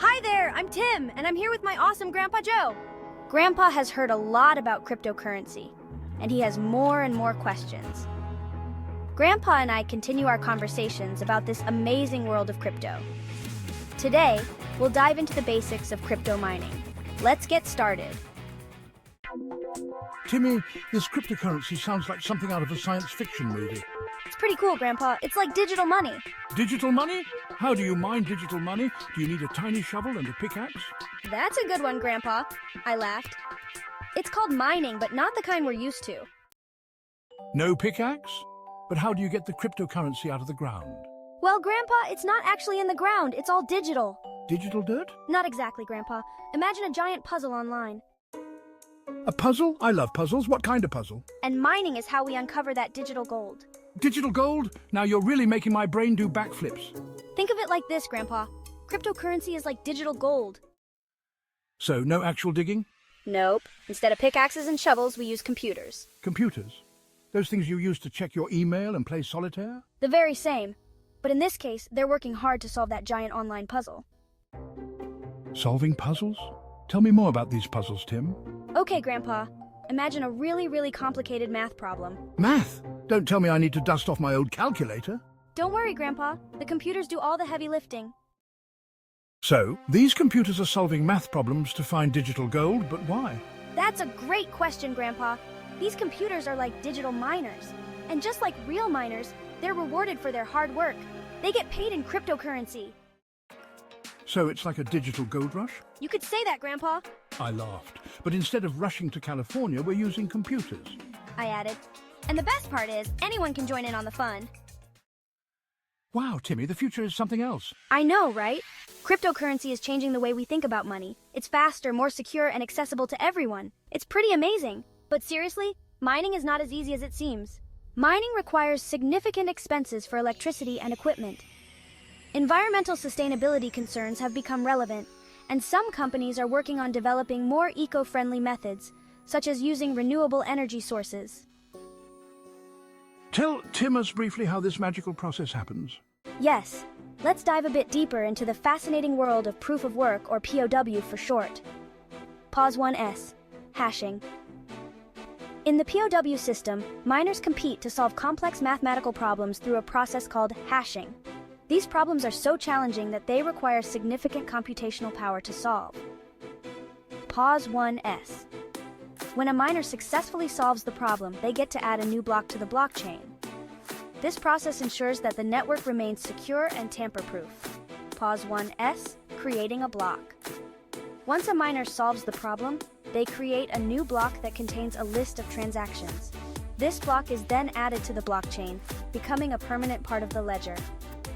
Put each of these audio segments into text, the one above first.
Hi there, I'm Tim, and I'm here with my awesome Grandpa Joe. Grandpa has heard a lot about cryptocurrency, and he has more and more questions. Grandpa and I continue our conversations about this amazing world of crypto. Today, we'll dive into the basics of crypto mining. Let's get started. Timmy, this cryptocurrency sounds like something out of a science fiction movie. It's pretty cool, Grandpa. It's like digital money. Digital money? How do you mine digital money? Do you need a tiny shovel and a pickaxe? That's a good one, Grandpa. I laughed. It's called mining, but not the kind we're used to. No pickaxe? But how do you get the cryptocurrency out of the ground? Well, Grandpa, it's not actually in the ground. It's all digital. Digital dirt? Not exactly, Grandpa. Imagine a giant puzzle online. A puzzle? I love puzzles. What kind of puzzle? And mining is how we uncover that digital gold. Digital gold? Now you're really making my brain do backflips. Think of it like this, Grandpa. Cryptocurrency is like digital gold. So, no actual digging? Nope. Instead of pickaxes and shovels, we use computers. Computers? Those things you use to check your email and play solitaire? The very same. But in this case, they're working hard to solve that giant online puzzle. Solving puzzles? Tell me more about these puzzles, Tim. Okay, Grandpa. Imagine a really complicated math problem. Math? Don't tell me I need to dust off my old calculator. Don't worry, Grandpa. The computers do all the heavy lifting. So, these computers are solving math problems to find digital gold, but why? That's a great question, Grandpa. These computers are like digital miners. And just like real miners, they're rewarded for their hard work. They get paid in cryptocurrency. So it's like a digital gold rush? You could say that, Grandpa. I laughed. But instead of rushing to California, we're using computers. I added. And the best part is, anyone can join in on the fun. Wow, Timmy, the future is something else. I know, right? Cryptocurrency is changing the way we think about money. It's faster, more secure, and accessible to everyone. It's pretty amazing. But seriously, mining is not as easy as it seems. Mining requires significant expenses for electricity and equipment. Environmental sustainability concerns have become relevant, and some companies are working on developing more eco-friendly methods, such as using renewable energy sources. Tell Tim us briefly how this magical process happens. Yes, let's dive a bit deeper into the fascinating world of proof of work, or POW for short. POS1S, hashing. In the POW system, miners compete to solve complex mathematical problems through a process called hashing. These problems are so challenging that they require significant computational power to solve. POS1S. When a miner successfully solves the problem, they get to add a new block to the blockchain. This process ensures that the network remains secure and tamper-proof. POS1S, creating a block. Once a miner solves the problem, they create a new block that contains a list of transactions. This block is then added to the blockchain, becoming a permanent part of the ledger.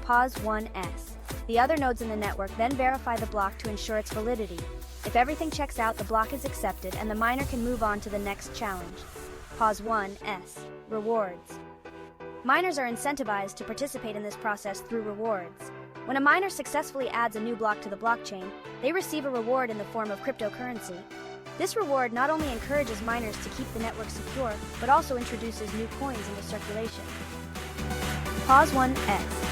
POS1S. The other nodes in the network then verify the block to ensure its validity. If everything checks out, the block is accepted and the miner can move on to the next challenge. POS1S. Rewards. Miners are incentivized to participate in this process through rewards. When a miner successfully adds a new block to the blockchain, they receive a reward in the form of cryptocurrency. This reward not only encourages miners to keep the network secure, but also introduces new coins into circulation. POS1S.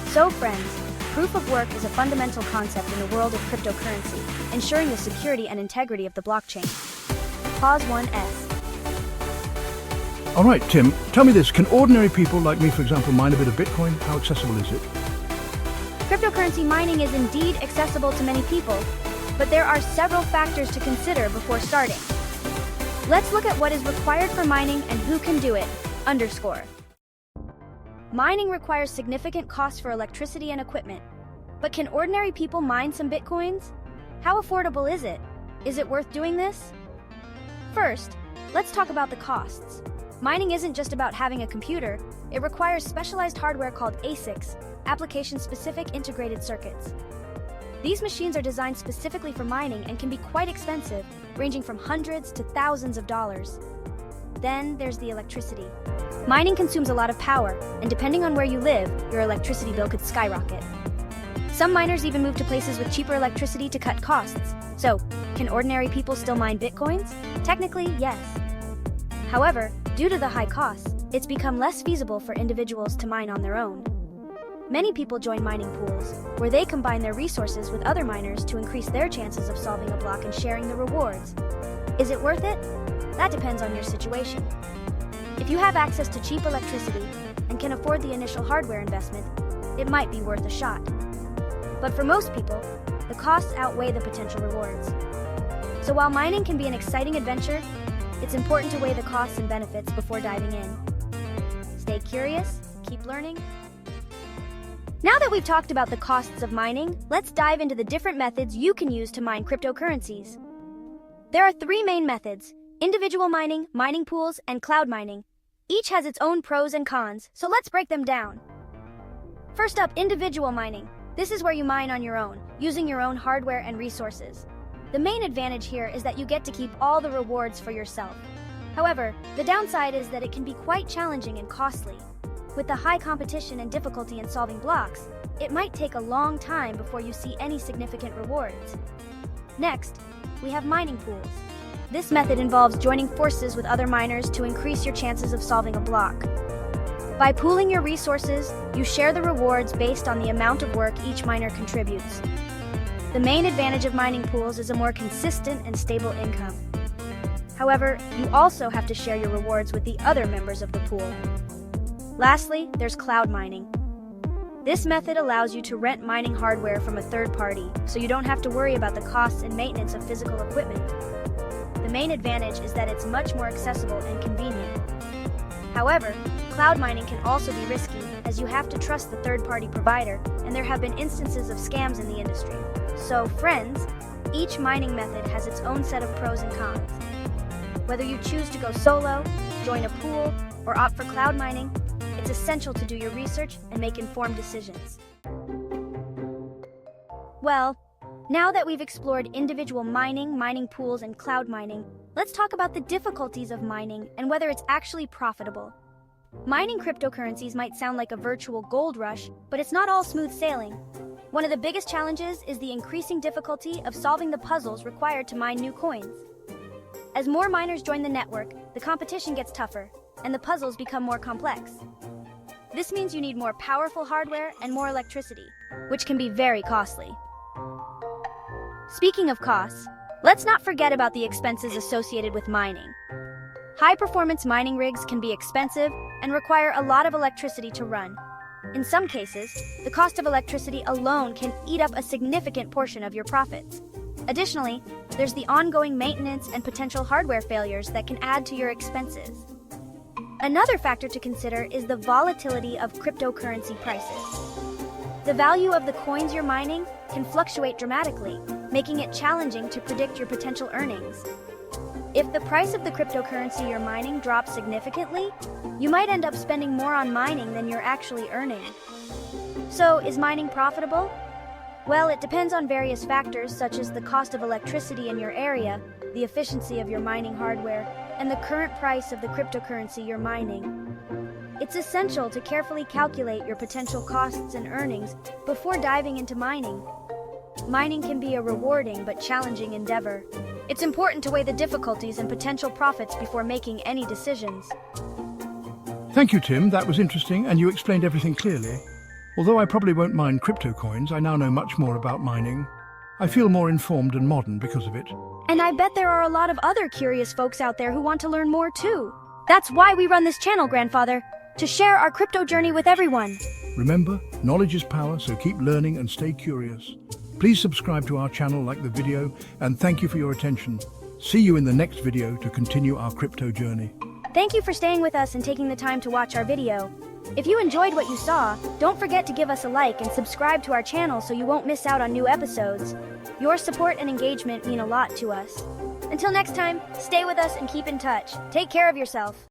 So friends, proof of work is a fundamental concept in the world of cryptocurrency, ensuring the security and integrity of the blockchain. POS1S. All right, Tim, tell me this. Can ordinary people like me, for example, mine a bit of Bitcoin? How accessible is it? Cryptocurrency mining is indeed accessible to many people, but there are several factors to consider before starting. Let's look at what is required for mining and who can do it. _ Mining requires significant costs for electricity and equipment. But can ordinary people mine some Bitcoins? How affordable is it? Is it worth doing this? First, let's talk about the costs. Mining isn't just about having a computer. It requires specialized hardware called ASICs, application-specific integrated circuits. These machines are designed specifically for mining and can be quite expensive, ranging from hundreds to thousands of dollars. Then there's the electricity. Mining consumes a lot of power, and depending on where you live, your electricity bill could skyrocket. Some miners even move to places with cheaper electricity to cut costs. So, can ordinary people still mine Bitcoins? Technically, yes. However, due to the high costs, it's become less feasible for individuals to mine on their own. Many people join mining pools, where they combine their resources with other miners to increase their chances of solving a block and sharing the rewards. Is it worth it? That depends on your situation. If you have access to cheap electricity and can afford the initial hardware investment, it might be worth a shot. But for most people, the costs outweigh the potential rewards. So while mining can be an exciting adventure, it's important to weigh the costs and benefits before diving in. Stay curious, keep learning. Now that we've talked about the costs of mining, let's dive into the different methods you can use to mine cryptocurrencies. There are three main methods: individual mining, mining pools, and cloud mining. Each has its own pros and cons, so let's break them down. First up, individual mining. This is where you mine on your own, using your own hardware and resources. The main advantage here is that you get to keep all the rewards for yourself. However, the downside is that it can be quite challenging and costly. With the high competition and difficulty in solving blocks, it might take a long time before you see any significant rewards. Next, we have mining pools. This method involves joining forces with other miners to increase your chances of solving a block. By pooling your resources, you share the rewards based on the amount of work each miner contributes. The main advantage of mining pools is a more consistent and stable income. However, you also have to share your rewards with the other members of the pool. Lastly, there's cloud mining. This method allows you to rent mining hardware from a third party, so you don't have to worry about the costs and maintenance of physical equipment. The main advantage is that it's much more accessible and convenient. However, cloud mining can also be risky, as you have to trust the third-party provider, and there have been instances of scams in the industry. So, friends, each mining method has its own set of pros and cons. Whether you choose to go solo, join a pool, or opt for cloud mining, it's essential to do your research and make informed decisions. Well, now that we've explored individual mining, mining pools, and cloud mining, let's talk about the difficulties of mining and whether it's actually profitable. Mining cryptocurrencies might sound like a virtual gold rush, but it's not all smooth sailing. One of the biggest challenges is the increasing difficulty of solving the puzzles required to mine new coins. As more miners join the network, the competition gets tougher, and the puzzles become more complex. This means you need more powerful hardware and more electricity, which can be very costly. Speaking of costs, let's not forget about the expenses associated with mining. High-performance mining rigs can be expensive and require a lot of electricity to run. In some cases, the cost of electricity alone can eat up a significant portion of your profits. Additionally, there's the ongoing maintenance and potential hardware failures that can add to your expenses. Another factor to consider is the volatility of cryptocurrency prices. The value of the coins you're mining can fluctuate dramatically, making it challenging to predict your potential earnings. If the price of the cryptocurrency you're mining drops significantly, you might end up spending more on mining than you're actually earning. So, is mining profitable? Well, it depends on various factors such as the cost of electricity in your area, the efficiency of your mining hardware, and the current price of the cryptocurrency you're mining. It's essential to carefully calculate your potential costs and earnings before diving into mining. Mining can be a rewarding but challenging endeavor. It's important to weigh the difficulties and potential profits before making any decisions. Thank you, Tim. That was interesting, and you explained everything clearly. Although I probably won't mine crypto coins, I now know much more about mining. I feel more informed and modern because of it. And I bet there are a lot of other curious folks out there who want to learn more too. That's why we run this channel, Grandfather, to share our crypto journey with everyone. Remember, knowledge is power, so keep learning and stay curious. Please subscribe to our channel, like the video, and thank you for your attention. See you in the next video to continue our crypto journey. Thank you for staying with us and taking the time to watch our video. If you enjoyed what you saw, don't forget to give us a like and subscribe to our channel so you won't miss out on new episodes. Your support and engagement mean a lot to us. Until next time, stay with us and keep in touch. Take care of yourself.